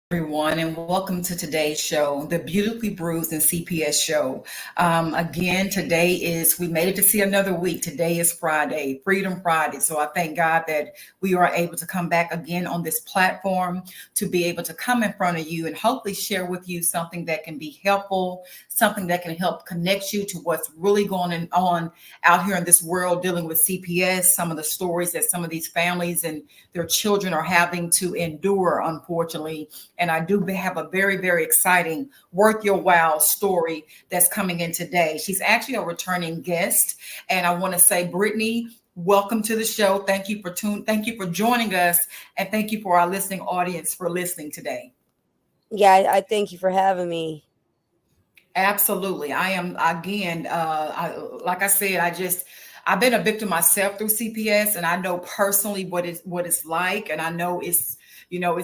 everyone, and welcome to today's show, the Beautifully Bruised and CPS show. Again, we made it to see another week. Today is Friday, Freedom Friday. So I thank God that we are able to come back again on this platform to be able to come in front of you and hopefully share with you something that can be helpful, something that can help connect you to what's really going on out here in this world dealing with CPS, some of the stories that some of these families and their children are having to endure, unfortunately. And I do have a very, very exciting, worth your while story that's coming in today. She's actually a returning guest. And I want to say, Brittany, welcome to the show. Thank you for joining us. And thank you for our listening audience for listening today. Yeah, I thank you for having me. Absolutely. I am again, like I said, I've been a victim myself through CPS, and I know personally what it's like, and I know it's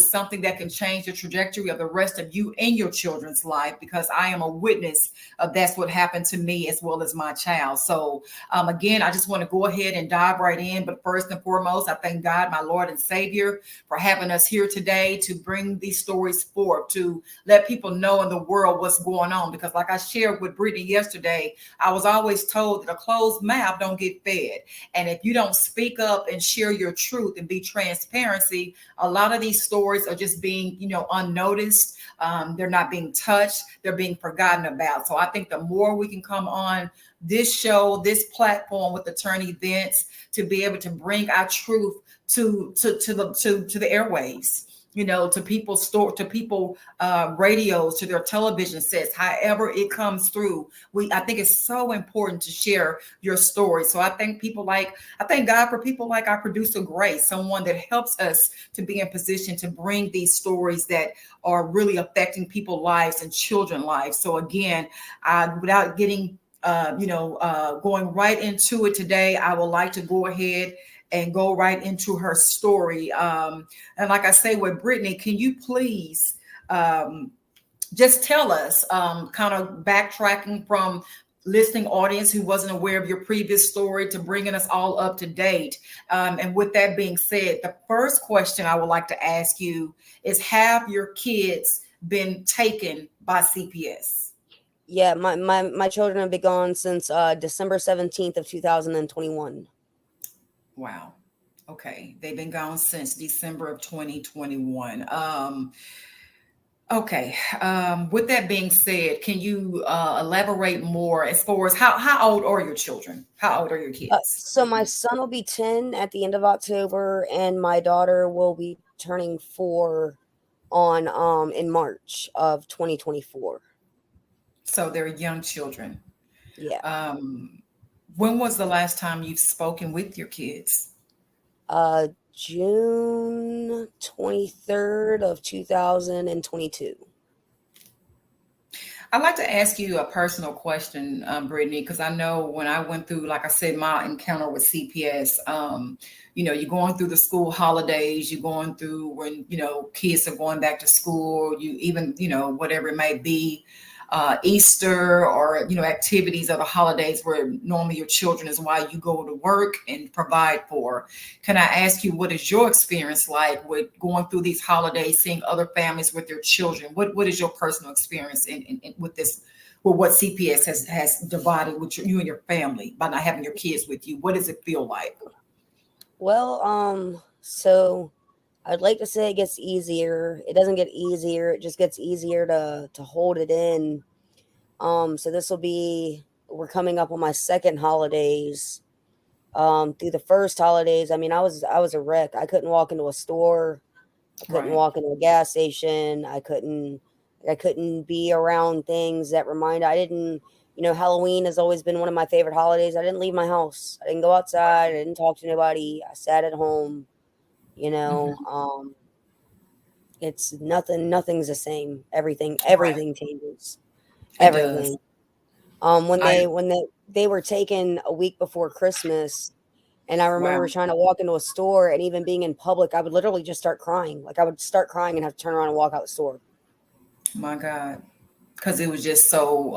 something that can change the trajectory of the rest of you and your children's life, because I am a witness of that's what happened to me as well as my child. So again, I just want to go ahead and dive right in. But first and foremost, I thank God, my Lord and Savior, for having us here today to bring these stories forth, to let people know in the world what's going on. Because like I shared with Brittany yesterday, I was always told that a closed mouth don't get fed. And if you don't speak up and share your truth and be transparency, a lot of these stories are just being, unnoticed. They're not being touched. They're being forgotten about. So I think the more we can come on this show, this platform with Attorney Vince, to be able to bring our truth to the airwaves, to people's to people radios, to their television sets, however it comes through. I think it's so important to share your story. So I thank God for people like our producer Grace, someone that helps us to be in position to bring these stories that are really affecting people's lives and children's lives. So again, without getting going right into it today, I would like to go ahead and go right into her story. And like I say with Brittany, can you please just tell us, kind of backtracking from listening audience who wasn't aware of your previous story to bringing us all up to date. And with that being said, the first question I would like to ask you is, have your kids been taken by CPS? Yeah, my children have been gone since December 17th of 2021. Wow. Okay. They've been gone since December of 2021. Okay. With that being said, can you elaborate more as far as how old are your children? How old are your kids? So my son will be 10 at the end of October, and my daughter will be turning 4 on in March of 2024. So they're young children. Yeah. When was the last time you've spoken with your kids? June 23rd of 2022. I'd like to ask you a personal question, Brittany, because I know when I went through, like I said, my encounter with CPS, you're going through the school holidays, you're going through when, kids are going back to school, you even, whatever it may be, Easter or, activities of the holidays where normally your children is why you go to work and provide for. Can I ask you, what is your experience like with going through these holidays, seeing other families with their children? What is your personal experience with this, with what CPS has divided with you and your family by not having your kids with you? What does it feel like? Well, so I'd like to say it gets easier. It doesn't get easier. It just gets easier to hold it in. So this will be we're coming up on my second holidays. Through the first holidays, I mean, I was a wreck. I couldn't walk into a store. I couldn't Right. walk into a gas station. I couldn't be around things that remind. I didn't. Halloween has always been one of my favorite holidays. I didn't leave my house. I didn't go outside. I didn't talk to nobody. I sat at home. You know, Hmm. um, it's nothing. Nothing's the same. Everything. Right. Everything changes. It does. Everything. When I they were taken a week before Christmas, and I Wow. remember trying to walk into a store, and even being in public, I would literally just start crying. Like I would start crying and have to turn around and walk out the store. My God. Because it was just so,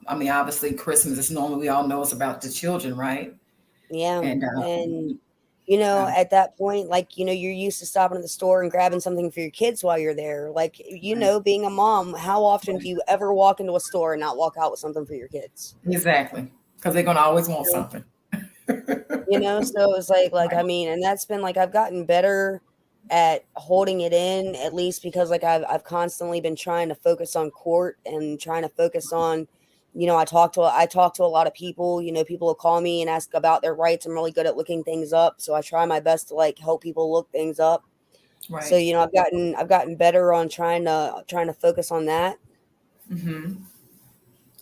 I mean, obviously Christmas is normally, we all know it's about the children, right? Yeah, And and Yeah. at that point, like, you're used to stopping at the store and grabbing something for your kids while you're there. Like, Right. being a mom, how often do Right. you ever walk into a store and not walk out with something for your kids? Exactly. Because they're gonna always want You know? something. So it's like, Right. I mean, and that's been like, I've gotten better at holding it in, at least because like I've constantly been trying to focus on court and trying to focus on, I talk to a lot of people. People will call me and ask about their rights. I'm really good at looking things up, so I try my best to like help people look things up. So, Right. I've gotten better on trying to focus on that. Hmm.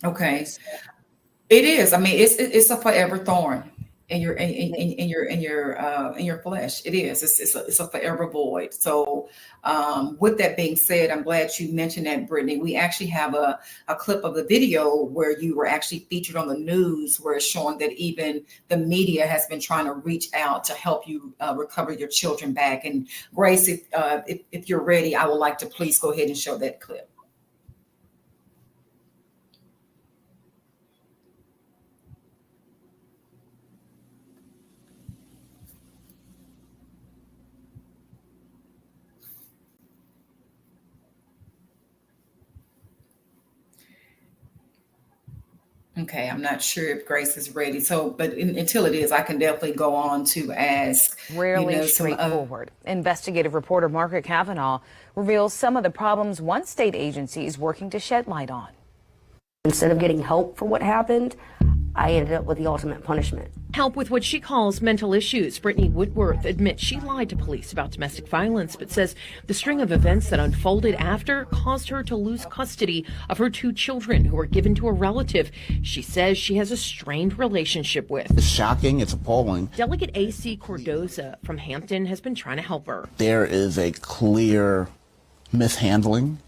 Okay. So, It is. I mean, it's a forever thorn in your in your flesh. It is. It's a forever void. So, with that being said, I'm glad you mentioned that, Brittany. We actually have a clip of the video where you were actually featured on the news, where it's showing that even the media has been trying to reach out to help you recover your children back. And Grace, if you're ready, I would like to please go ahead and show that clip. Okay, I'm not sure if Grace is ready. So, but until it is, I can definitely go on to ask, Rarely some straightforward. Investigative reporter Margaret Kavanaugh reveals some of the problems one state agency is working to shed light on. instead of getting help for what happened, I ended up with the ultimate punishment. Help with what she calls mental issues. Brittany Woodworth admits she lied to police about domestic violence, but says the string of events that unfolded after caused her to lose custody of her 2 children who were given to a relative she says she has a strained relationship with. It's shocking. It's appalling. Delegate A.C. Cordoza from Hampton has been trying to help her. There is a clear mishandling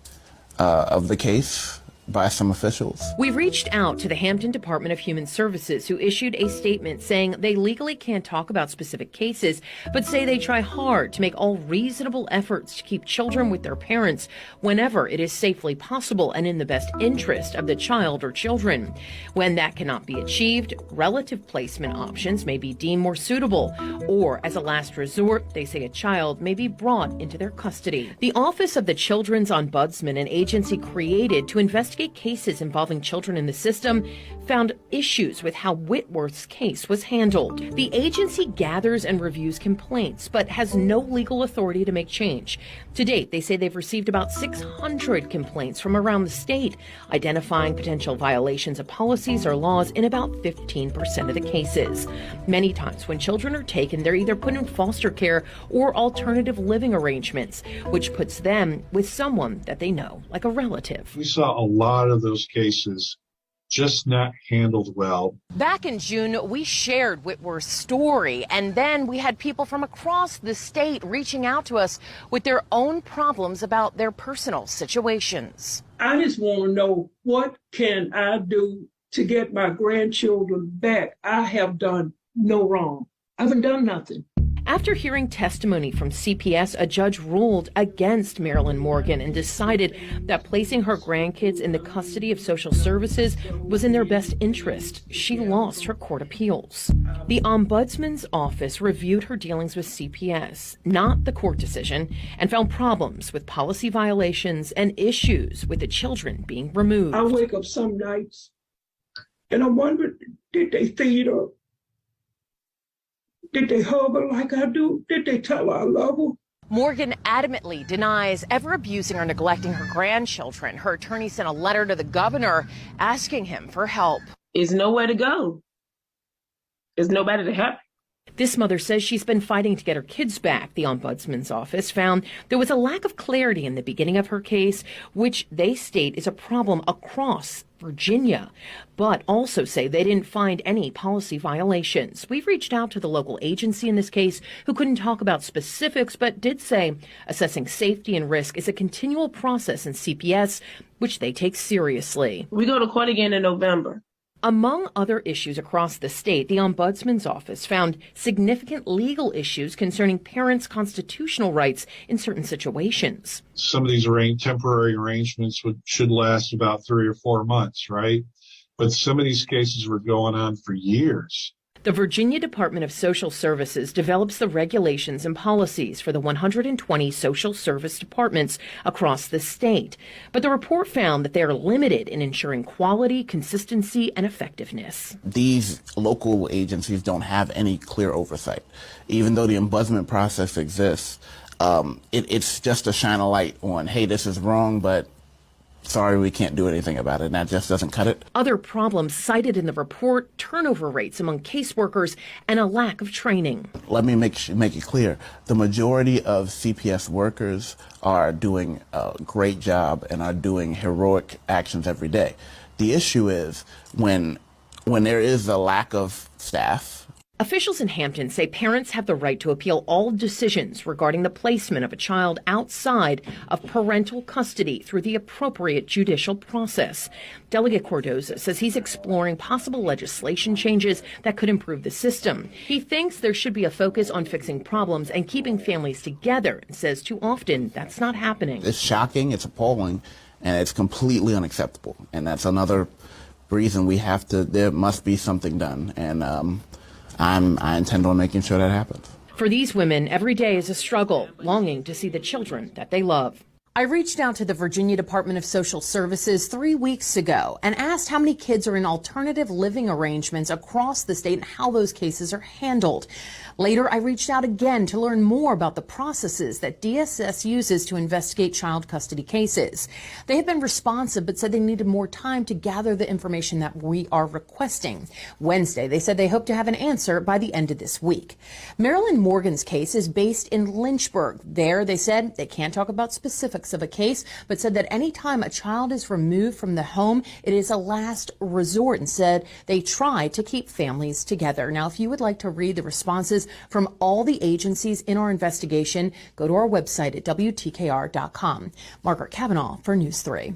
of the case by some officials. We reached out to the Hampton Department of Human Services, who issued a statement saying they legally can't talk about specific cases, but say they try hard to make all reasonable efforts to keep children with their parents whenever it is safely possible and in the best interest of the child or children. When that cannot be achieved, relative placement options may be deemed more suitable, or as a last resort, they say a child may be brought into their custody. The Office of the Children's Ombudsman, an agency created to investigate cases involving children in the system, found issues with how Whitworth's case was handled. The agency gathers and reviews complaints, but has no legal authority to make change. To date, they say they've received about 600 complaints from around the state, identifying potential violations of policies or laws in about 15% of the cases. Many times when children are taken, they're either put in foster care or alternative living arrangements, which puts them with someone that they know, like a relative. We saw a lot of those cases just not handled well. Back in June, we shared Whitworth's story, and then we had people from across the state reaching out to us with their own problems about their personal situations. I just want to know, what can I do to get my grandchildren back? I have done no wrong. I haven't done nothing. After hearing testimony from CPS, a judge ruled against Marilyn Morgan and decided that placing her grandkids in the custody of social services was in their best interest. She lost her court appeals. The Ombudsman's office reviewed her dealings with CPS, not the court decision, and found problems with policy violations and issues with the children being removed. I wake up some nights and I'm wondering, did they feed her? Did they hug her like I do? Did they tell her I love her? Morgan adamantly denies ever abusing or neglecting her grandchildren. Her attorney sent a letter to the governor asking him for help. There's nowhere to go. There's nobody to help. This mother says she's been fighting to get her kids back. The Ombudsman's office found there was a lack of clarity in the beginning of her case, which they state is a problem across Virginia, but also say they didn't find any policy violations. We've reached out to the local agency in this case, who couldn't talk about specifics, but did say assessing safety and risk is a continual process in CPS, which they take seriously. We go to court again in November. Among other issues across the state, the Ombudsman's office found significant legal issues concerning parents' constitutional rights in certain situations. Some of these temporary arrangements should last about 3 or 4 months, right? But some of these cases were going on for years. The Virginia Department of Social Services develops the regulations and policies for the 120 social service departments across the state. But the report found that they are limited in ensuring quality, consistency, and effectiveness. These local agencies don't have any clear oversight. Even though the ombudsman process exists, it's just to shine a light on, hey, this is wrong, but sorry, we can't do anything about it, and that just doesn't cut it. Other problems cited in the report: turnover rates among caseworkers and a lack of training. Let me make it clear. The majority of CPS workers are doing a great job and are doing heroic actions every day. The issue is when there is a lack of staff. Officials in Hampton say parents have the right to appeal all decisions regarding the placement of a child outside of parental custody through the appropriate judicial process. Delegate Cordoza says he's exploring possible legislation changes that could improve the system. He thinks there should be a focus on fixing problems and keeping families together, and says too often that's not happening. It's shocking, it's appalling, and it's completely unacceptable. And that's another reason there must be something done. And I intend on making sure that happens. For these women, every day is a struggle, longing to see the children that they love. I reached out to the Virginia Department of Social Services 3 weeks ago and asked how many kids are in alternative living arrangements across the state and how those cases are handled. Later, I reached out again to learn more about the processes that DSS uses to investigate child custody cases. They have been responsive, but said they needed more time to gather the information that we are requesting. Wednesday, they said they hope to have an answer by the end of this week. Marilyn Morgan's case is based in Lynchburg. There, they said they can't talk about specifics of a case, but said that any time a child is removed from the home, it is a last resort, and said they try to keep families together. Now, if you would like to read the responses from all the agencies in our investigation, go to our website at WTKR.com. Margaret Kavanaugh for News 3.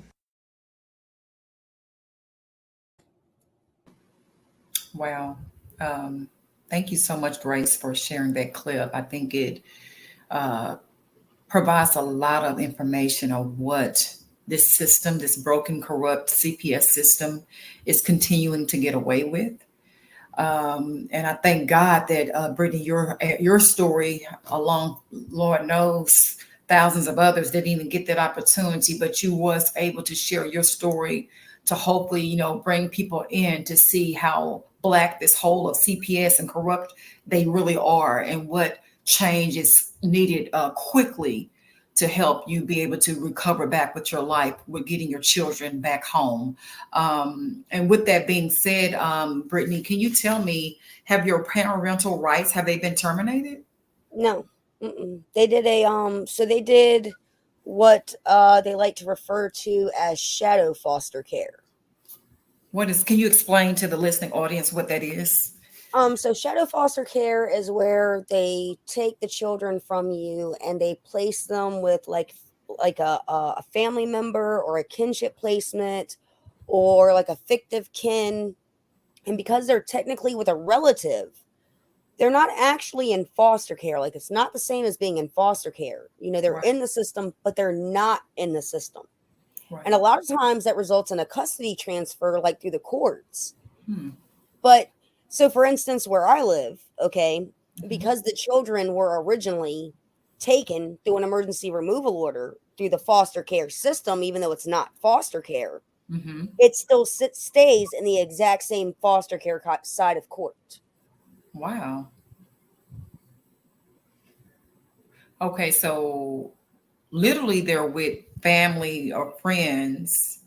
Wow. Thank you so much, Grace, for sharing that clip. I think it provides a lot of information on what this system, this broken, corrupt CPS system, is continuing to get away with. And I thank God that Brittany, your story, along Lord knows thousands of others didn't even get that opportunity, but you was able to share your story to hopefully, bring people in to see how Black this whole of CPS and corrupt they really are, and what change is needed quickly to help you be able to recover back with your life, with getting your children back home. And with that being said, Brittany, can you tell me, have your parental rights, have they been terminated? No. They did they did what they like to refer to as shadow foster care. Can you explain to the listening audience what that is? So shadow foster care is where they take the children from you and they place them with like a family member or a kinship placement or like a fictive kin. And because they're technically with a relative, they're not actually in foster care. Like, it's not the same as being in foster care. They're Right. in the system, but they're not in the system. Right. And a lot of times that results in a custody transfer, like through the courts. But so, for instance, where I live, okay, because the children were originally taken through an emergency removal order through the foster care system, even though it's not foster care, it still stays in the exact same foster care side of court. Wow. Okay, so literally they're with family or friends.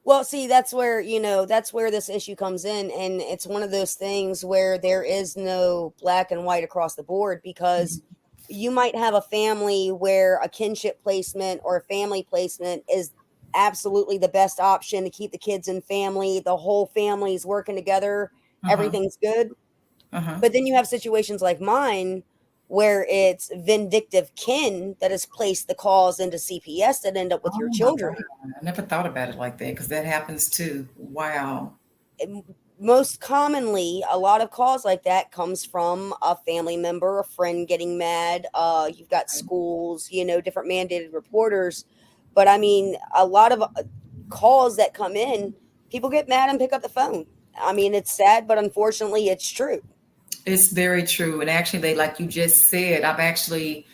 Well, see, that's where this issue comes in. And it's one of those things where there is no black and white across the board, because you might have a family where a kinship placement or a family placement is absolutely the best option to keep the kids in family. The whole family's working together. Everything's good. But then you have situations like mine where it's vindictive kin that has placed the calls into CPS that end up with your children. God. I never thought about it like that, because that happens too. Wow. Most commonly, a lot of calls like that comes from a family member, a friend getting mad. You've got schools, different mandated reporters. But I mean, a lot of calls that come in, people get mad and pick up the phone. I mean, it's sad, but unfortunately, it's true. It's very true. And actually, they, like you just said, I've actually,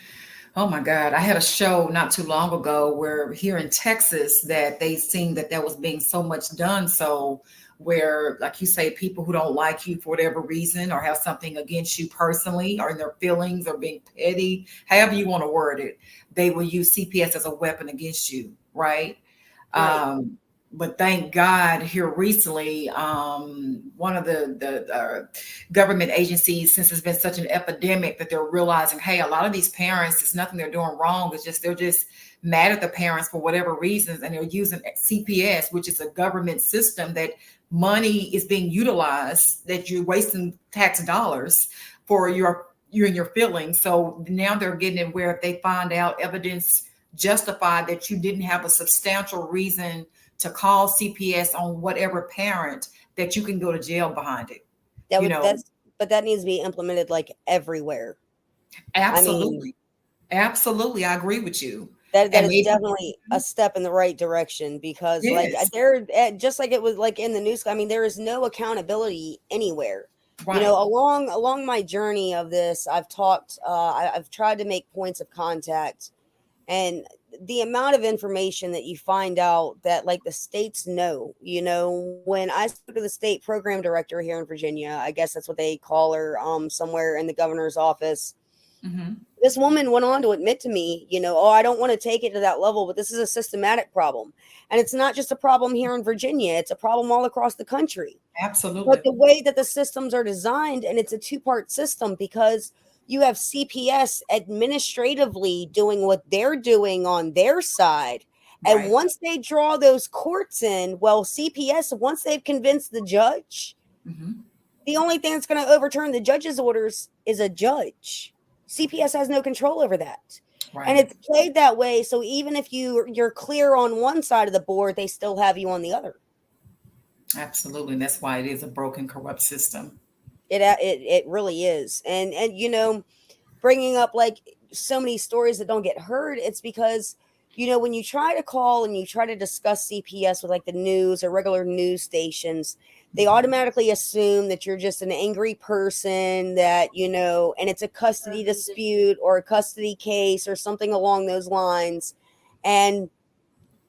oh my God, I had a show not too long ago where here in Texas that they seen that there was being so much done. So where, like you say, people who don't like you for whatever reason or have something against you personally or in their feelings or being petty, however you want to word it, they will use CPS as a weapon against you, right? Right. But thank God here recently, one of the government agencies, since it's been such an epidemic, that they're realizing, hey, a lot of these parents, it's nothing they're doing wrong. It's just they're just mad at the parents for whatever reasons, and they're using CPS, which is a government system that money is being utilized, that you're wasting tax dollars for you and your feelings. So now they're getting it where if they find out evidence justified that you didn't have a substantial reason to call CPS on whatever parent, that you can go to jail behind it. That You would know, but that needs to be implemented like everywhere. I mean, absolutely. Absolutely. I agree with you. that And is maybe, definitely a step in the right direction because like yes, there just like it was like in the news, I mean, there is no accountability anywhere. You know, right. along my journey of this, I've talked I've tried to make points of contact, and the amount of information that you find out that like the states know, when I spoke to the state program director here in Virginia, I guess that's what they call her, somewhere in the governor's office. Hmm. This woman went on to admit to me, oh, I don't want to take it to that level, but this is a systematic problem. And it's not just a problem here in Virginia, it's a problem all across the country. But Absolutely. the way that the systems are designed, and it's a two-part system because you have CPS administratively doing what they're doing on their side. And Right. once they draw those courts in, well, CPS, once they've convinced the judge, Hmm. the only thing that's going to overturn the judge's orders is a judge. CPS has no control over that. And Right. it's played that way. So even if you're clear on one side of the board, they still have you on the other. Absolutely. And that's why it is a broken, corrupt system. It really is. And bringing up like so many stories that don't get heard, it's because when you try to call and you try to discuss CPS with like the news or regular news stations, they automatically assume that you're just an angry person, that and it's a custody dispute or a custody case or something along those lines, and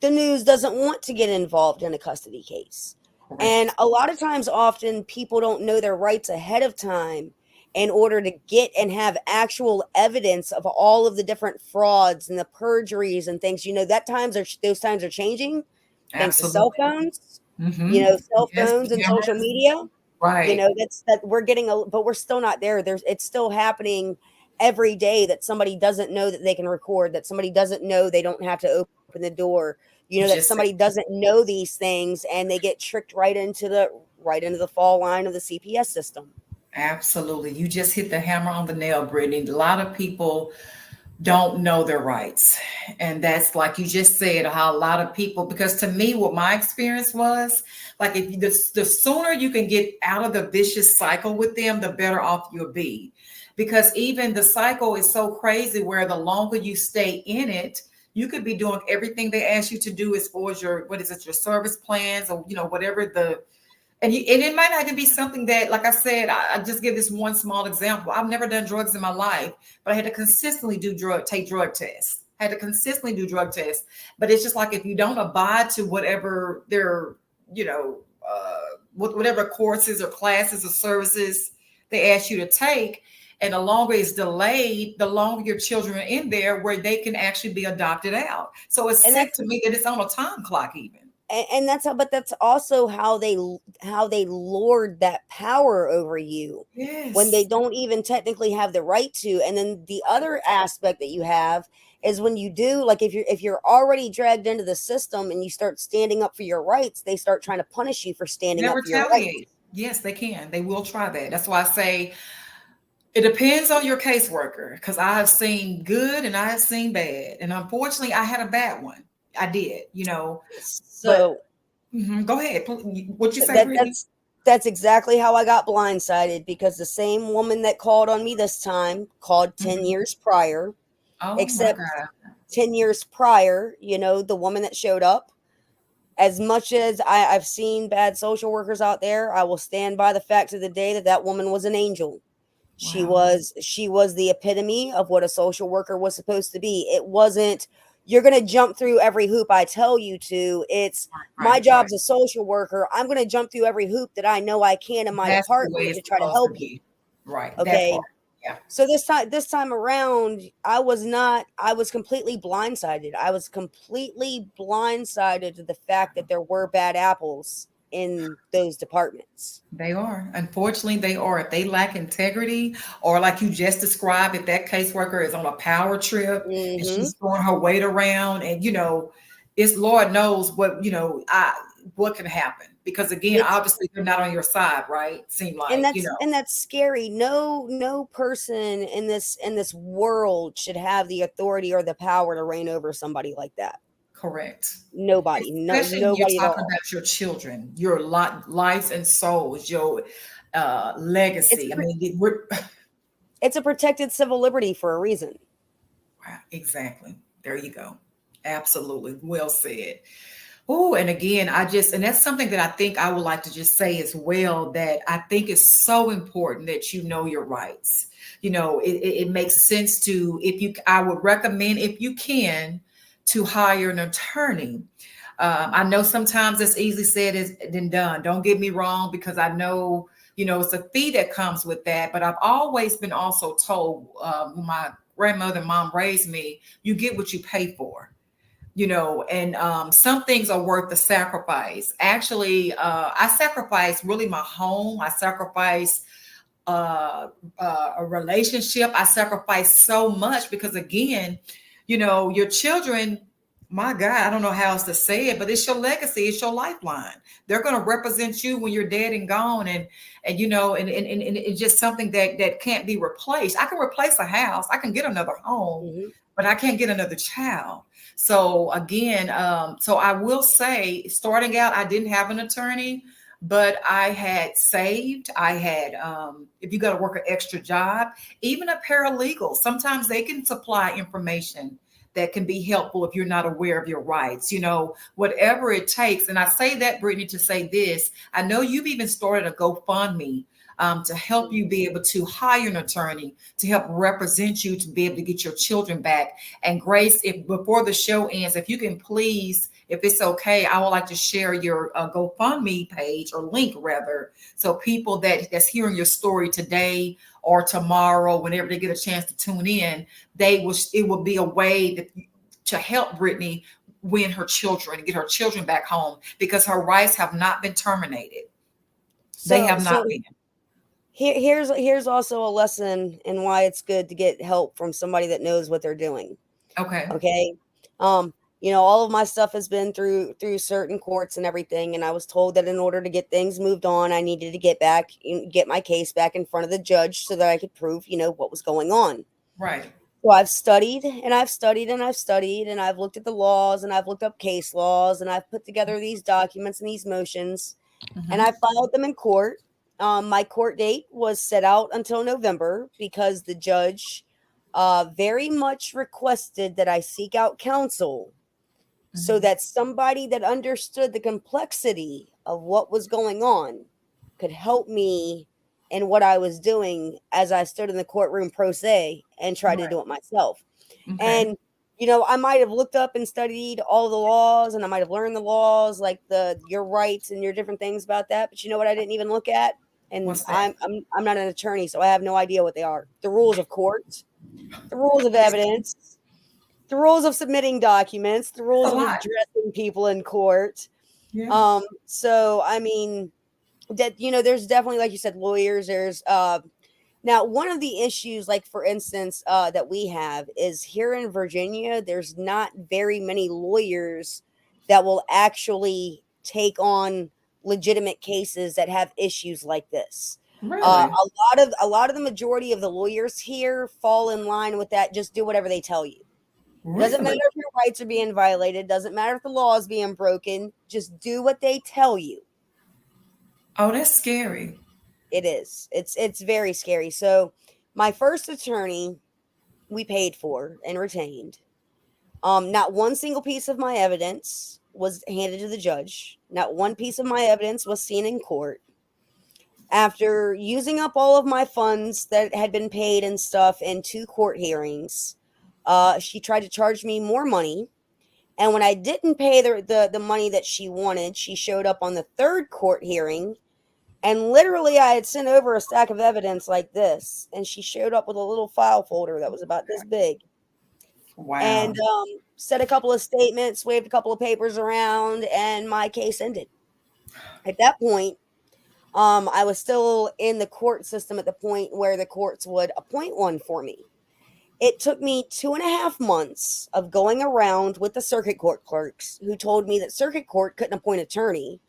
the news doesn't want to get involved in a custody case. And Correct. a lot of times, often people don't know their rights ahead of time in order to get and have actual evidence of all of the different frauds and the perjuries and things. Those times are changing thanks to cell Absolutely. phones, Hmm. cell Yes, the phones and social cameras. media. Right. That's that we're getting but we're still not there. It's still happening every day that somebody doesn't know that they can record, that somebody doesn't know they don't have to open the door, that Just said, somebody doesn't know these things and they get tricked right into the fall line of the CPS system. absolutely. You just hit the hammer on the nail, Brittany. A lot of people don't know their rights. And that's like you just said, how a lot of people, because to me, what my experience was, like if the sooner you can get out of the vicious cycle with them, the better off you'll be. Because even the cycle is so crazy where the longer you stay in it, you could be doing everything they ask you to do as far as your, what is it, your service plans or, whatever and it might not even be something that, like I said, I just give this one small example. I've never done drugs in my life, but I had to consistently take drug tests. I had to consistently do drug tests. But it's just like if you don't abide to whatever their, whatever courses or classes or services they ask you to take, and the longer it's delayed, the longer your children are in there where they can actually be adopted out. So it's And sick that's to me that it's on a time clock even. and that's how, but that's also how they lord that power over you when they Yes. don't even technically have the right to. And then the other aspect that you have is when you do, like if you're already dragged into the system and you start standing up for your rights, they start trying to punish you for standing They'll up for your rights. retaliate. Yes, they can. They will try that. That's why I say it depends on your caseworker because I have seen good and I have seen bad. And unfortunately, I had a bad one. I did, but So go ahead. What you say, that Brittany? that's exactly how I got blindsided, because the same woman that called on me this time called 10 Mhm. years prior, Oh my except God. 10 years prior, the woman that showed up, As much as I've seen bad social workers out there, I will stand by the fact of the day that that woman was an angel. Wow. She was the epitome of what a social worker was supposed to be. It wasn't, you're going to jump through every hoop I tell you to. It's my Right, right. job's a social worker. I'm going to jump through every hoop that I know I can in my That's the way department it's to try to supposed to help you. be. Right. That Okay. part. Yeah. So this time around, I was completely blindsided. I was completely blindsided to the fact that there were bad apples in those departments. They are. Unfortunately, they are. If they lack integrity, or like you just described, if that caseworker is on a power trip and Mhm. she's throwing her weight around, and it's Lord knows what can happen. Because again, It's obviously they're not on your side, right? Seem and like, that's scary. No person in this world should have the authority or the power to reign over somebody like that. correct. Nobody. Especially when you're Nobody at talking all. about your children, your lives and souls, your It's legacy. I mean, we're it's a protected civil liberty for a reason. wow, exactly. There you go. Absolutely. Well said. Oh, and again, and that's something that I think I would like to just say as well, that I think is so important that you know your rights. It makes sense I would recommend, if you can, to hire an attorney. I know sometimes it's easily said than done. Don't get me wrong, because I know, it's a fee that comes with that. But I've always been also told, when my grandmother and mom raised me, you get what you pay for. And some things are worth the sacrifice. Actually, I sacrifice really my home. I sacrifice a relationship. I sacrifice so much because, again, your children, my God, I don't know how else to say it, but it's your legacy, it's your lifeline. They're going to represent you when you're dead and gone. And it's just something that can't be replaced. I can replace a house, I can get another home, Mhm. but I can't get another child. So again, so I will say, starting out, I didn't have an attorney, but I had saved. I had, if you got to work an extra job, even a paralegal, sometimes they can supply information that can be helpful if you're not aware of your rights, whatever it takes. And I say that, Brittany, to say this. I know you've even started a GoFundMe, to help you be able to hire an attorney to help represent you, to be able to get your children back. And Grace, if before the show ends, if you can please, if it's okay, I would like to share your GoFundMe page, or link rather, so people that's hearing your story today or tomorrow, whenever they get a chance to tune in, it will be a way to help Brittany win her children, get her children back home, because her rights have not been terminated. They So have not so been. here's also a lesson in why it's good to get help from somebody that knows what they're doing. Okay. Okay. All of my stuff has been through certain courts and everything, and I was told that in order to get things moved on, I needed to get my case back in front of the judge so that I could prove, what was going on. Right. So I've studied and I've studied and I've studied and I've looked at the laws and I've looked up case laws and I've put together these documents and these motions, and Mhm. I filed them in court. My court date was set out until November because the judge very much requested that I seek out counsel so Mhm. that somebody that understood the complexity of what was going on could help me in what I was doing as I stood in the courtroom pro se and tried to Right. do it myself. Okay. And I might have looked up and studied all the laws and I might have learned the laws, like your rights and your different things about that, but you know what I didn't even look at? And What's that? I'm not an attorney, so I have no idea what they are. The rules of court, the rules of evidence, the rules of submitting documents, the It's a rules of lot. addressing people in court. Yeah. So I mean that there's definitely, like you said, lawyers. There's now one of the issues, like for instance, that we have is here in Virginia, there's not very many lawyers that will actually take on legitimate cases that have issues like this. Really? A lot of the majority of the lawyers here fall in line with that. Just do whatever they tell you. Doesn't matter Really? if your rights are being violated. Doesn't matter if the law is being broken. Just do what they tell you. Oh, that's scary. It is. It's very scary. So, my first attorney we paid for and retained. Not one single piece of my evidence. was handed to the judge. Not one piece of my evidence was seen in court. After using up all of my funds that had been paid and stuff in 2 court hearings, she tried to charge me more money. And when I didn't pay the money that she wanted, she showed up on the 3rd court hearing. And literally, I had sent over a stack of evidence like this. And she showed up with a little file folder that was about this big. Wow. And said a couple of statements, waved a couple of papers around, and my case ended. At that point, I was still in the court system at the point where the courts would appoint one for me. It took me 2.5 months of going around with the circuit court clerks who told me that circuit court couldn't appoint an attorney.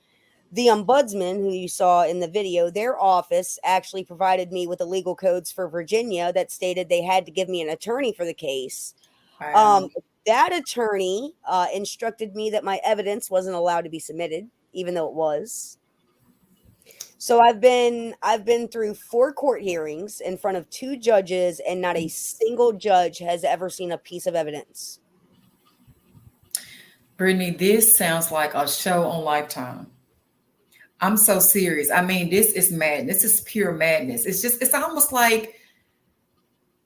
The ombudsman, who you saw in the video, their office actually provided me with the legal codes for Virginia that stated they had to give me an attorney for the case. Wow. That attorney instructed me that my evidence wasn't allowed to be submitted, even though it was. So I've been through 4 court hearings in front of 2 judges, and not a single judge has ever seen a piece of evidence. Brittany, this sounds like a show on Lifetime. I'm so serious. I mean, this is madness. This is pure madness. It's almost like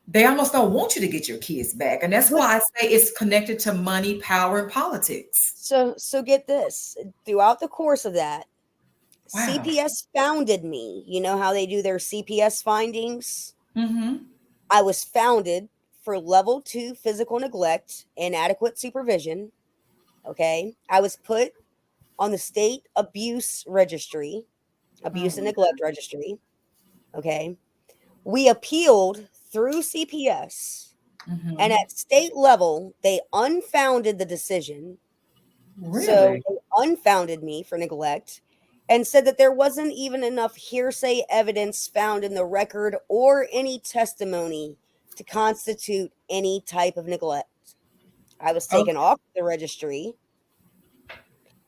they almost don't want you to get your kids back. And that's why I say it's connected to money, power, and politics. So get this. Throughout the course of that, Wow. CPS founded me. You know how they do their CPS findings? Mm-hmm. I was founded for level 2 physical neglect, inadequate supervision. Okay. I was put on the state abuse registry, abuse and neglect registry. Okay. We appealed through CPS, and at state level, they unfounded the decision. Really? So they unfounded me for neglect and said that there wasn't even enough hearsay evidence found in the record or any testimony to constitute any type of neglect. I was taken off the registry.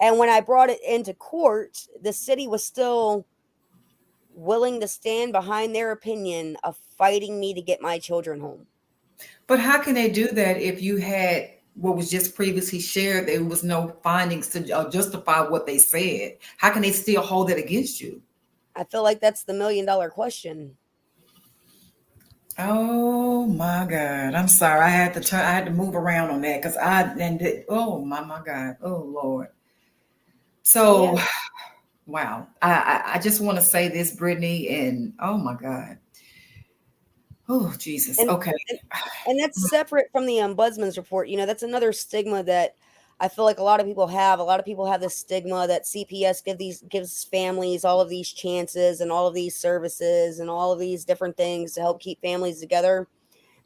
And when I brought it into court, the city was still willing to stand behind their opinion of fighting me to get my children home. But how can they do that if you had what was just previously shared? There was no findings to justify what they said. How can they still hold it against you? I feel like that's the $1 million question. Oh my God. I'm sorry. I had to move around on that because oh my God. Oh Lord. So Yeah. wow. I just want to say this, Brittany, and oh my God. Oh Jesus. Okay. And that's separate from the ombudsman's report. You know, that's another stigma that I feel like a lot of people have. A lot of people have this stigma that CPS gives families all of these chances and all of these services and all of these different things to help keep families together.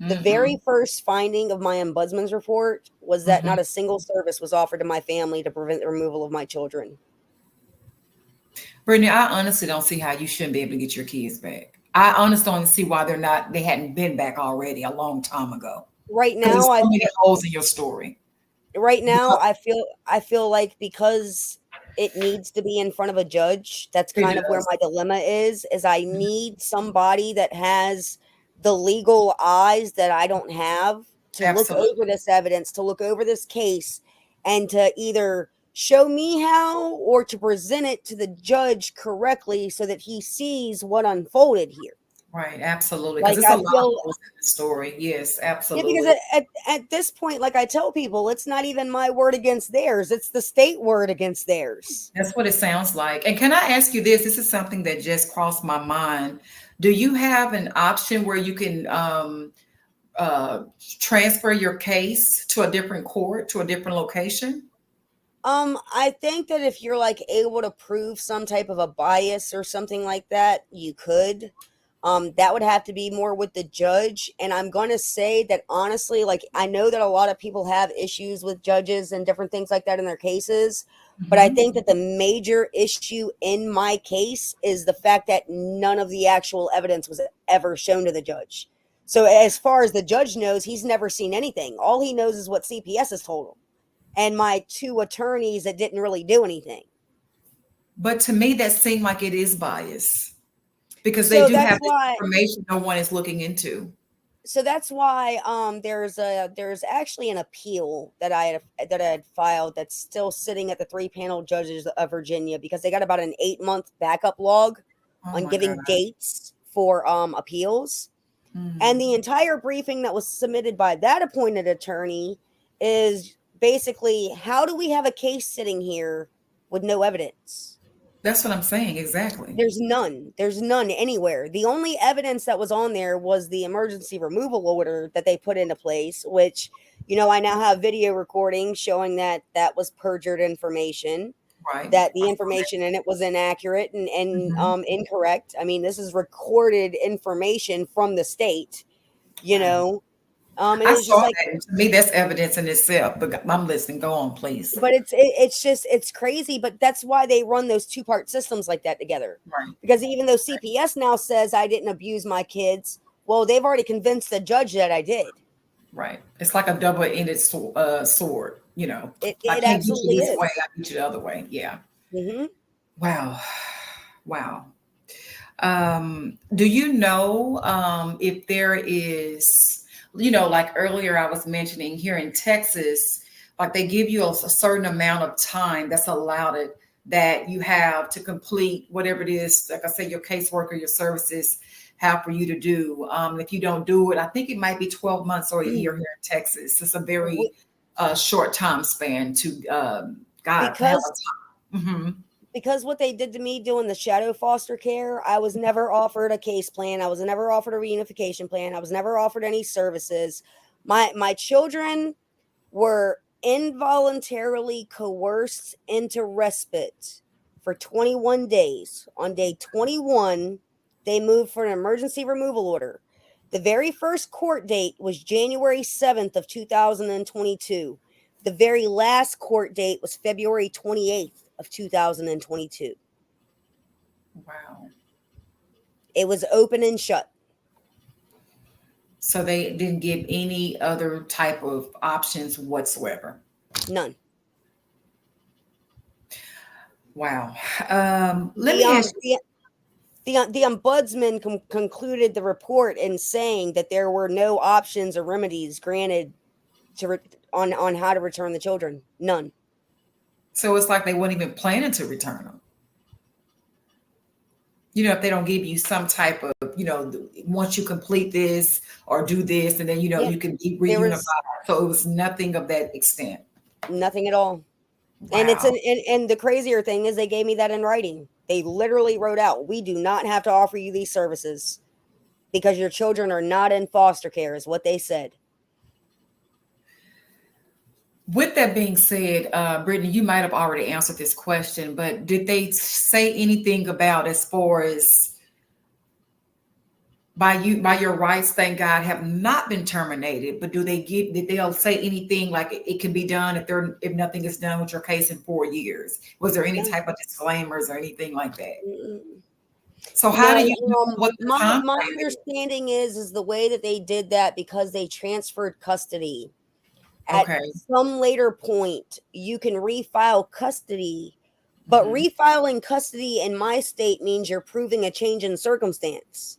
The very first finding of my ombudsman's report was that not a single service was offered to my family to prevent the removal of my children. Brittany, I honestly don't see how you shouldn't be able to get your kids back. I honestly don't see why they hadn't been back already a long time ago. Right now, there's so many holes in your story. Right now, I feel like because it needs to be in front of a judge, that's kind of where my dilemma is I need somebody that has the legal eyes that I don't have to look over this evidence, to look over this case, and to either show me how or to present it to the judge correctly so that he sees what unfolded here. Right, absolutely. Because it's a lot of holes in the story. Yes, absolutely. Yeah, because at this point, like I tell people, it's not even my word against theirs. It's the state word against theirs. That's what it sounds like. And can I ask you this? This is something that just crossed my mind. Do you have an option where you can transfer your case to a different court, to a different location? I think that if you're like able to prove some type of a bias or something like that, you could. That would have to be more with the judge. And I'm going to say that honestly, like I know that a lot of people have issues with judges and different things like that in their cases. But I think that the major issue in my case is the fact that none of the actual evidence was ever shown to the judge. So as far as the judge knows, he's never seen anything. All he knows is what CPS has told him. And my 2 attorneys that didn't really do anything. But to me, that seemed like it is bias because they do have information no one is looking into. So that's why there's actually an appeal that I had filed that's still sitting at the 3 panel judges of Virginia, because they got about an 8-month backup log Oh on my God. giving dates for appeals. And the entire briefing that was submitted by that appointed attorney is basically, how do we have a case sitting here with no evidence? That's what I'm saying. Exactly. There's none. There's none anywhere. The only evidence that was on there was the emergency removal order that they put into place, which, I now have video recordings showing that that was perjured information, Right. that the information in it was inaccurate and incorrect. I mean, this is recorded information from the state, and I it's just saw like, that. And to me, that's evidence in itself. But I'm listening. Go on, please. but it's crazy. But that's why they run those 2-part systems like that together. Right. Because even though CPS now says I didn't abuse my kids, well, they've already convinced the judge that I did. Right. It's like a double-ended sword. It I can't beat absolutely you this is. way. I beat you the other way. Yeah. Mm-hmm. Wow. Wow. Do you know if there is, like earlier I was mentioning here in Texas, like they give you a certain amount of time that's allowed it that you have to complete whatever it is, like I say, your caseworker, your services have for you to do. If you don't do it, I think it might be 12 months or a year here in Texas. It's a very short time span to God to have a time. Because what they did to me doing the shadow foster care, I was never offered a case plan. I was never offered a reunification plan. I was never offered any services. My children were involuntarily coerced into respite for 21 days. On day 21, they moved for an emergency removal order. The very first court date was January 7th of 2022. The very last court date was February 28th of 2022. Wow. It was open and shut. So they didn't give any other type of options whatsoever. None. Wow. Let me ask you. The ombudsman concluded the report in saying that there were no options or remedies granted on how to return the children. None. So it's like they weren't even planning to return them. If they don't give you some type of, once you complete this or do this, and then, you can be reunified. So it was nothing of that extent. Nothing at all. Wow. And and the crazier thing is they gave me that in writing. They literally wrote out, we do not have to offer you these services because your children are not in foster care, is what they said. With that being said, Brittany, you might have already answered this question, but did they say anything about, as far as by your rights, thank God, have not been terminated, but did they'll say anything like it can be done if nothing is done with your case in 4 years? Was there any type of disclaimers or anything like that? So how do you know what the time my frame is? understanding is the way that they did that because they transferred custody. At some later point, you can refile custody, but refiling custody in my state means you're proving a change in circumstance.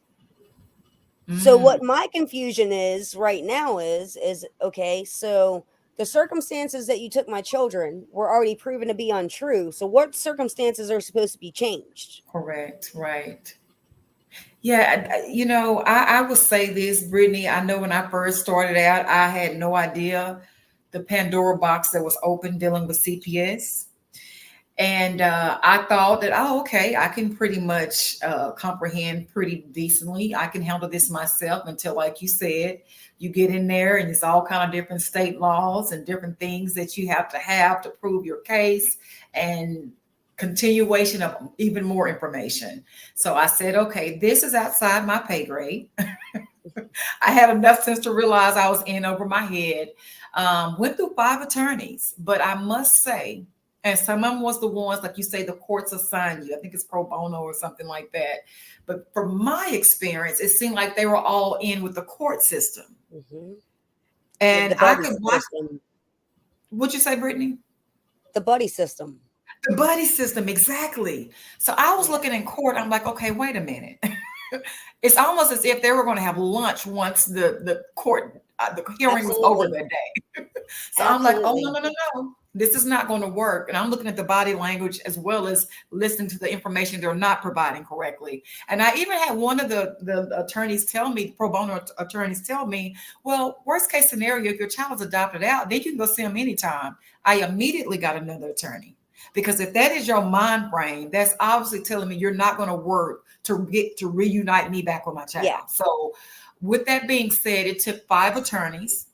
So what my confusion is right now is okay, so the circumstances that you took my children were already proven to be untrue. So what circumstances are supposed to be changed? Correct. Right. Yeah. I will say this, Brittany. I know when I first started out, I had no idea the Pandora box that was open dealing with CPS. And I thought that, okay, I can pretty much comprehend pretty decently. I can handle this myself until, like you said, you get in there and it's all kind of different state laws and different things that you have to prove your case and continuation of even more information. So I said, okay, this is outside my pay grade. I had enough sense to realize I was in over my head. Went through 5 attorneys, but I must say, and some of them was the ones, like you say, the courts assign you. I think it's pro bono or something like that. But from my experience, it seemed like they were all in with the court system. And I could watch. What'd you say, Brittany? The buddy system. The buddy system, exactly. So I was looking in court. I'm like, okay, wait a minute. It's almost as if they were going to have lunch once the hearing was over Absolutely. that day. So I'm like, oh, no, Absolutely. no, no, no. This is not going to work. And I'm looking at the body language as well as listening to the information they're not providing correctly. And I even had one of the attorneys tell me, pro bono attorneys tell me, well, worst case scenario, if your child is adopted out, then you can go see them anytime. I immediately got another attorney. Because if that is your mind frame, that's obviously telling me you're not going to work to get to reunite me back with my child. Yeah. So with that being said, it took 5 attorneys,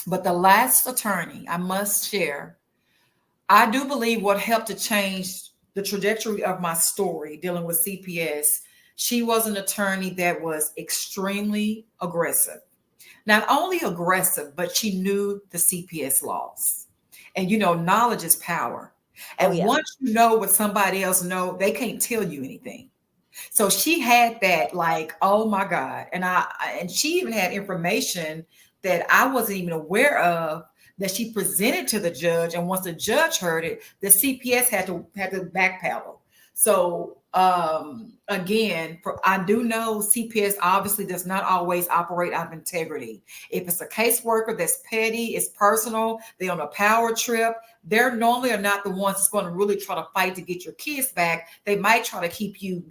but the last attorney I must share, I do believe what helped to change the trajectory of my story dealing with CPS, she was an attorney that was extremely aggressive. Not only aggressive, but she knew the CPS laws. And knowledge is power. Oh And yeah. once you know what somebody else know, they can't tell you anything. So she had that, like, oh my God. And she even had information that I wasn't even aware of that she presented to the judge. And once the judge heard it, the CPS had to backpedal. So again, I do know CPS obviously does not always operate out of integrity. If it's a caseworker that's petty, it's personal, they're on a power trip, they're normally are not the ones that's going to really try to fight to get your kids back. They might try to keep you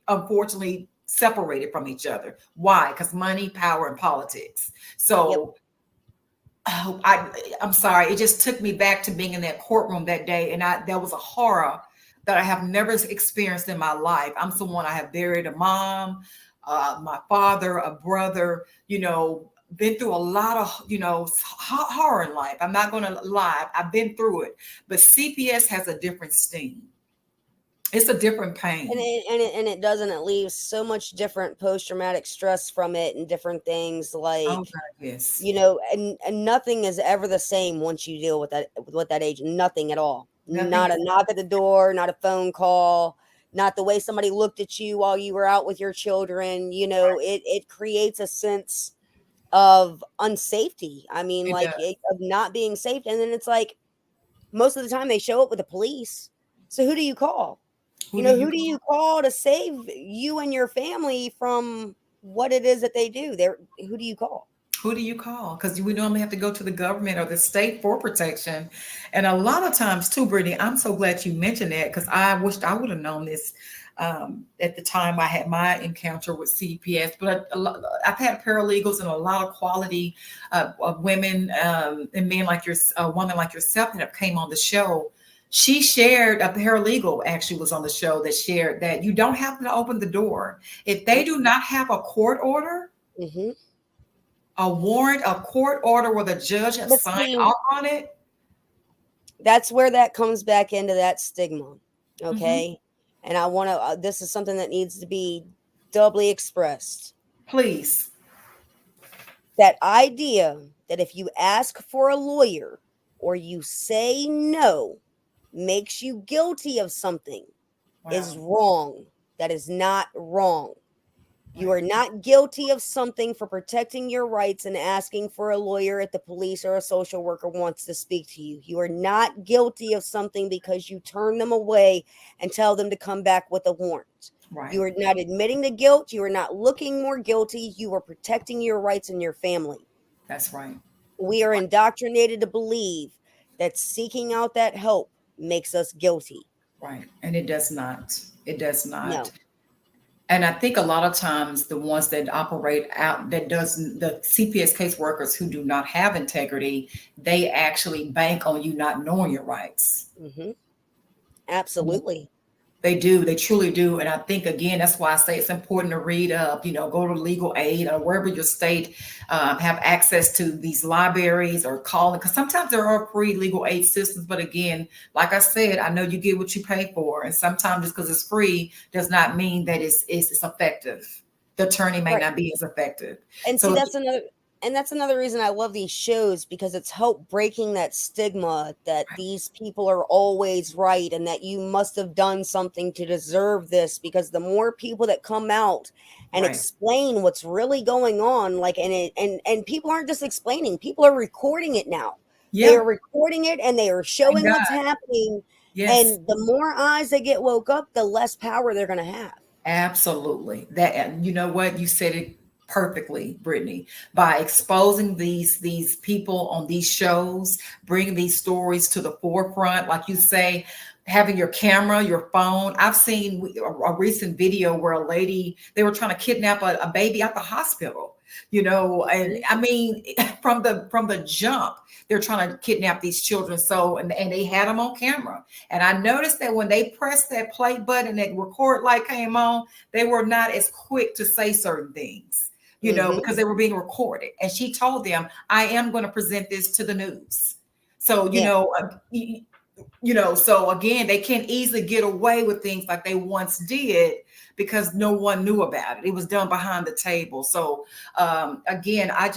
unfortunately separated from each other. Why? Because money, power, and politics. So I'm sorry. It just took me back to being in that courtroom that day, and there was a horror that I have never experienced in my life. I'm someone, I have buried a mom, my father, a brother. Been through a lot of horror in life. I'm not going to lie. I've been through it, but CPS has a different sting. It's a different pain. And it doesn't. It leaves so much different post-traumatic stress from it and different things like, Oh God, yes. and nothing is ever the same once you deal with that age. Nothing at all. Nothing Not a is- knock at the door, not a phone call, not the way somebody looked at you while you were out with your children. It creates a sense of unsafety. I mean, It like, does. of not being safe. And then it's like most of the time they show up with the police. So who do you call? Who do you Who do you call to save you and your family from what it is that they do? Who do you call? Who do you call? Because we normally have to go to the government or the state for protection. And a lot of times too, Brittany, I'm so glad you mentioned that because I wished I would have known this at the time I had my encounter with CPS. But I've had paralegals and a lot of quality of women and men like a woman like yourself that have came on the show. She shared, a paralegal actually was on the show that shared that you don't have to open the door. If they do not have a court order, Mm-hmm. a warrant, a court order where the judge has But signed see, off on it. that's where that comes back into that stigma. Mhm. Okay. And I want to, this is something that needs to be doubly expressed. Please. That idea that if you ask for a lawyer or you say no makes you guilty of something is Wow. wrong. That is not wrong. You are not guilty of something for protecting your rights and asking for a lawyer if the police or a social worker wants to speak to you. You are not guilty of something because you turn them away and tell them to come back with a warrant. Right. You are not admitting the guilt. You are not looking more guilty. You are protecting your rights and your family. That's right. We are indoctrinated to believe that seeking out that help makes us guilty. Right. And it does not. It does not. No. And I think a lot of times the ones that operate out, the CPS caseworkers who do not have integrity, they actually bank on you not knowing your rights. Mm-hmm. Absolutely. They do. They truly do. And I think, again, that's why I say it's important to read up, go to legal aid or wherever your state have access to these libraries or calling. Because sometimes there are free legal aid systems. But again, like I said, I know you get what you pay for. And sometimes just because it's free does not mean that it's effective. The attorney may Right. not be as effective. And So see, that's another reason I love these shows, because it's helped breaking that stigma that these people are always right and that you must have done something to deserve this. Because the more people that come out and Right. explain what's really going on, like, and people aren't just explaining, people are recording it now. They Yeah. are recording it and they are Thank showing God. what's happening. Yes. And the more eyes that get woke up, the less power they're going to have. Absolutely. That, and you know what? You said it perfectly, Brittany. By exposing these people on these shows, bringing these stories to the forefront, like you say, having your camera, your phone. I've seen a recent video where a lady, they were trying to kidnap a baby at the hospital. And I mean, from the jump, they're trying to kidnap these children. So, and they had them on camera. And I noticed that when they pressed that play button, that record light came on, they were not as quick to say certain things, because they were being recorded. And she told them, I am going to present this to the news. So, Yeah. so again, they can't easily get away with things like they once did because no one knew about it. It was done behind the table. So again, I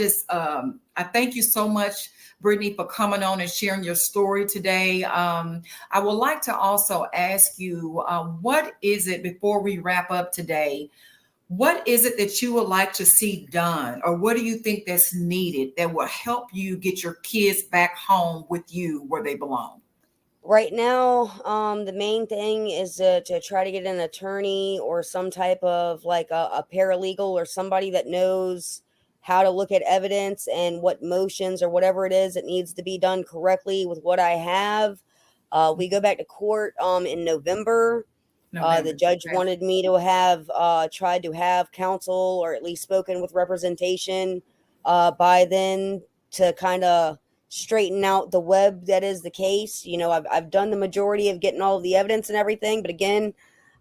thank you so much, Brittany, for coming on and sharing your story today. I would like to also ask you, what is it, before we wrap up today, what is it that you would like to see done, or what do you think that's needed that will help you get your kids back home with you where they belong? Right now, the main thing is to try to get an attorney or some type of like a paralegal or somebody that knows how to look at evidence and what motions or whatever it is that needs to be done correctly with what I have. We go back to court in November. The November. judge Okay. wanted me to have tried to have counsel or at least spoken with representation by then to kind of straighten out the web that is the case. I've done the majority of getting all of the evidence and everything, but again,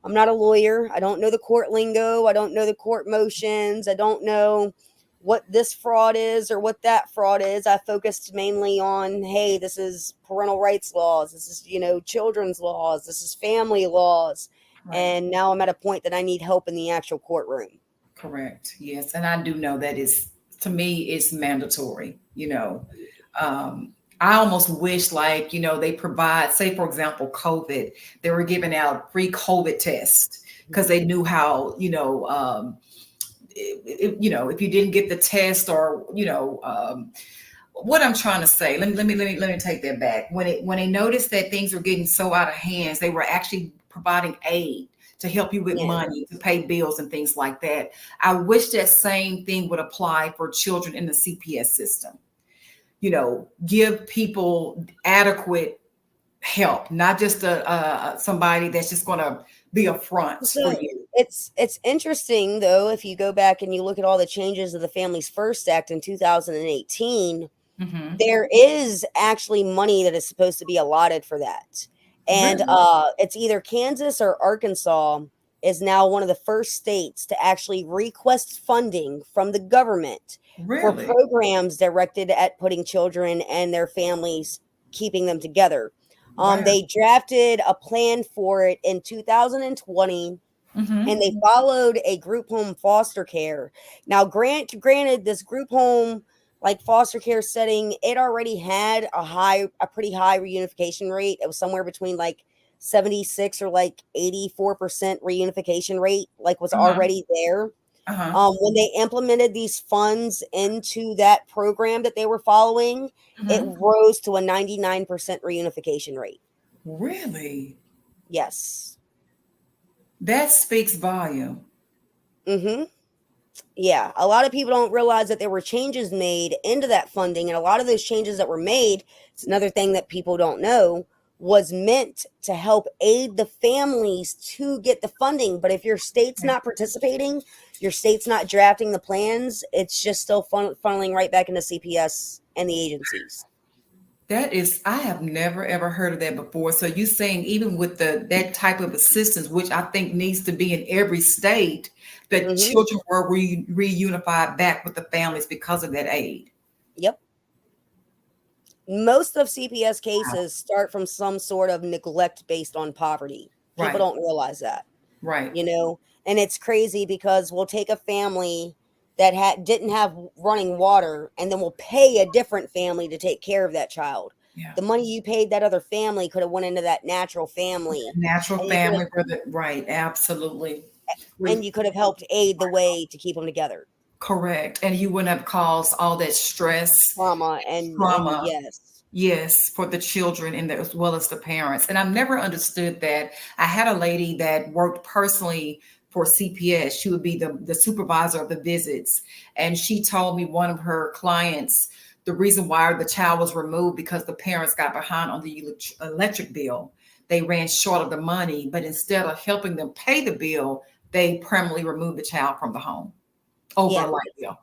I'm not a lawyer. I don't know the court lingo. I don't know the court motions. I don't know what this fraud is or what that fraud is. I focused mainly on, hey, this is parental rights laws. This is, children's laws. This is family laws. Right. And now I'm at a point that I need help in the actual courtroom. Correct. Yes. And I do know that is, to me, it's mandatory. I almost wish, like, they provide, say, for example, COVID, they were giving out free COVID tests because they knew how, if you didn't get the test, or, what I'm trying to say, let me take that back. When they noticed that things were getting so out of hands, they were actually providing aid to help you with Yeah. money, to pay bills and things like that. I wish that same thing would apply for children in the CPS system. Give people adequate help, not just somebody that's just going to be a front for you. It's interesting though, if you go back and you look at all the changes of the Families First Act in 2018, Mm-hmm. there is actually money that is supposed to be allotted for that. And Really? it's either Kansas or Arkansas is now one of the first states to actually request funding from the government for Really? programs directed at putting children and their families, keeping them together. Wow. They drafted a plan for it in 2020, Mm-hmm. and they followed a group home foster care. Now, granted, this group home, like foster care setting, it already had a pretty high reunification rate. It was somewhere between like 76 or like 84% reunification rate, like was Uh-huh. already there. Uh-huh. When they implemented these funds into that program that they were following, it Mm-hmm. rose to a 99% reunification rate. Really? Yes. That speaks volume. Mm-hmm. Yeah, a lot of people don't realize that there were changes made into that funding, and a lot of those changes that were made, it's another thing that people don't know, was meant to help aid the families to get the funding. But if your state's not participating, your state's not drafting the plans, it's just still funneling right back into CPS and the agencies. I have never ever heard of that before. So you saying even with that type of assistance, which I think needs to be in every state, that Mm-hmm. children were reunified back with the families because of that aid. Yep. Most of CPS cases start from some sort of neglect based on poverty. People Right. don't realize that. Right. And it's crazy because we'll take a family that didn't have running water, and then we'll pay a different family to take care of that child. Yeah. The money you paid that other family could have went into that natural family, Natural and family, right. Absolutely. you could have helped aid the way to keep them together. Correct. And you wouldn't have caused all that stress, Trauma and yes. yes, for the children and as well as the parents. And I've never understood that. I had a lady that worked personally for CPS. She would be the supervisor of the visits. And she told me one of her clients, the reason why the child was removed because the parents got behind on the electric bill. They ran short of the money, but instead of helping them pay the bill, they permanently removed the child from the home over Yeah. a light bill.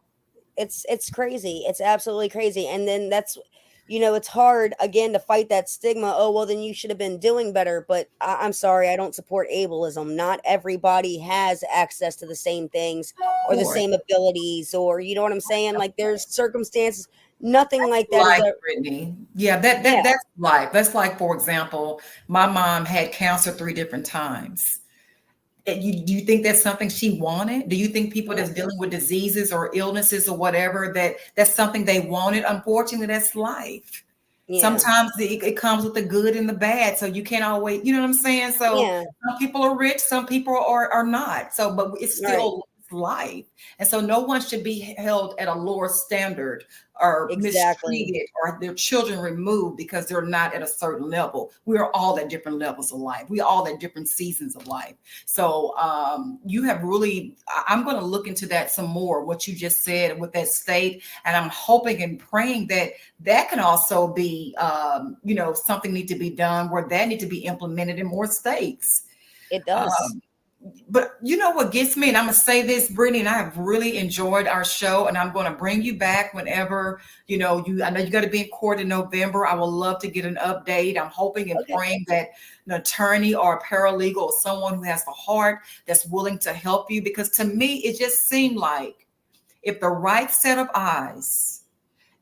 It's crazy. It's absolutely crazy. And then that's, it's hard again to fight that stigma. Oh, well, then you should have been doing better. But I'm sorry, I don't support ableism. Not everybody has access to the same things or the same abilities, or you know what I'm saying? Like there's circumstances, nothing like that is Life, Brittany. Yeah, that's life. That's like, for example, my mom had cancer 3 different times. Do you think that's something she wanted? Do you think people that's dealing with diseases or illnesses or whatever, that's something they wanted? Unfortunately, that's life. Yeah. Sometimes it comes with the good and the bad. So you can't always, you know what I'm saying? So some people are rich, some people are not. So, but it's still life. And so no one should be held at a lower standard or mistreated or their children removed because they're not at a certain level. We are all at different levels of life. We all at different seasons of life. So you have really, I'm going to look into that some more, what you just said with that state. And I'm hoping and praying that can also be, something need to be done where that need to be implemented in more states. It does. But you know what gets me, and I'm going to say this, Brittany, and I have really enjoyed our show, and I'm going to bring you back whenever, I know you got to be in court in November. I would love to get an update. I'm hoping and praying that an attorney or a paralegal or someone who has the heart that's willing to help you, because to me, it just seemed like if the right set of eyes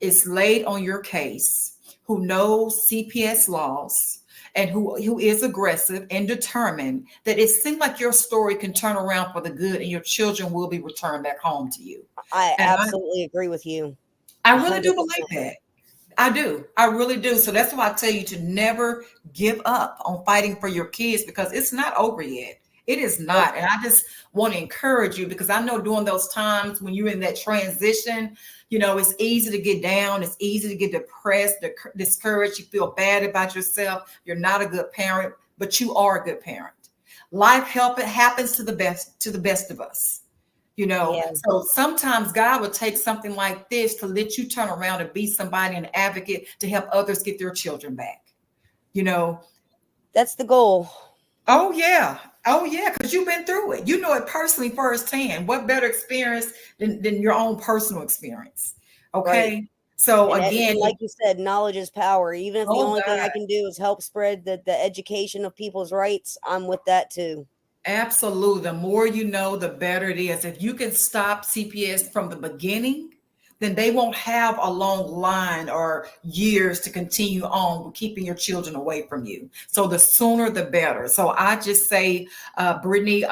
is laid on your case, who knows CPS laws, and who is aggressive and determined, that it seems like your story can turn around for the good and your children will be returned back home to you. I absolutely agree with you. I really do believe that. I do. I really do. So that's why I tell you to never give up on fighting for your kids, because it's not over yet. It is not. And I just want to encourage you, because I know during those times when you're in that transition, it's easy to get down. It's easy to get depressed, discouraged. You feel bad about yourself. You're not a good parent, but you are a good parent. Life happens to the best of us. So sometimes God will take something like this to let you turn around and be somebody, an advocate to help others get their children back. That's the goal. Oh yeah. Because you've been through it. You know it personally firsthand. What better experience than your own personal experience? Okay. Right. So again, like you said, knowledge is power. Even if the only thing I can do is help spread the education of people's rights, I'm with that too. Absolutely. The more you know, the better it is. If you can stop CPS from the beginning, then they won't have a long line or years to continue on keeping your children away from you. So the sooner, the better. So I just say, Brittany,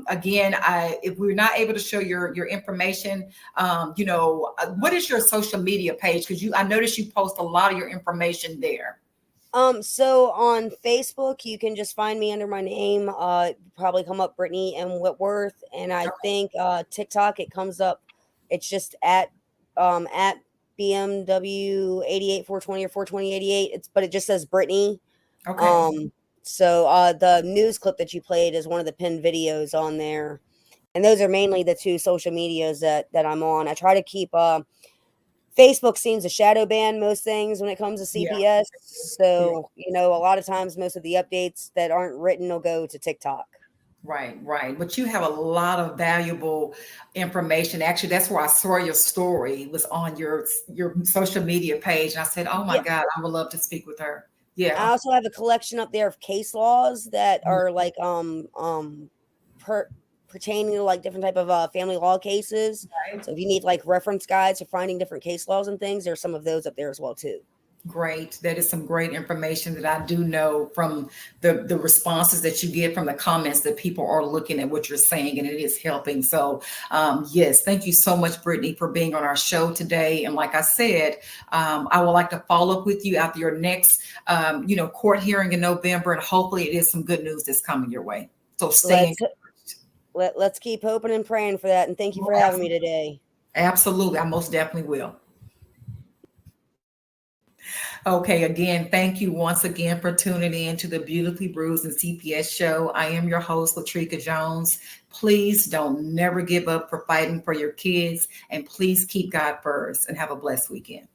again, if we're not able to show your information, what is your social media page? Because I noticed you post a lot of your information there. So on Facebook, you can just find me under my name. Probably come up Brittany M. Whitworth, and I think TikTok it comes up. It's just at BMW 88420 or 42088. But it just says Brittany. Okay. So the news clip that you played is one of the pinned videos on there, and those are mainly the 2 social medias that I'm on. I try to keep Facebook seems to shadow ban most things when it comes to CPS. Yeah. So, a lot of times most of the updates that aren't written will go to TikTok. Right. But you have a lot of valuable information. Actually, that's where I saw your story was on your social media page. And I said, oh my God, I would love to speak with her. Yeah. I also have a collection up there of case laws that are like pertaining to like different type of family law cases. Right. So if you need like reference guides for finding different case laws and things, there's some of those up there as well too. Great. That is some great information that I do know from the responses that you get from the comments that people are looking at what you're saying, and it is helping. So yes, thank you so much, Brittany, for being on our show today. And like I said, I would like to follow up with you after your next, court hearing in November, and hopefully it is some good news that's coming your way. So stay Let's keep hoping and praying for that. And thank you for having me today. Absolutely. I most definitely will. Okay, again, thank you once again for tuning in to the Beautifully Bruised and CPS show. I am your host, Latrika Jones. Please don't never give up for fighting for your kids, and please keep God first and have a blessed weekend.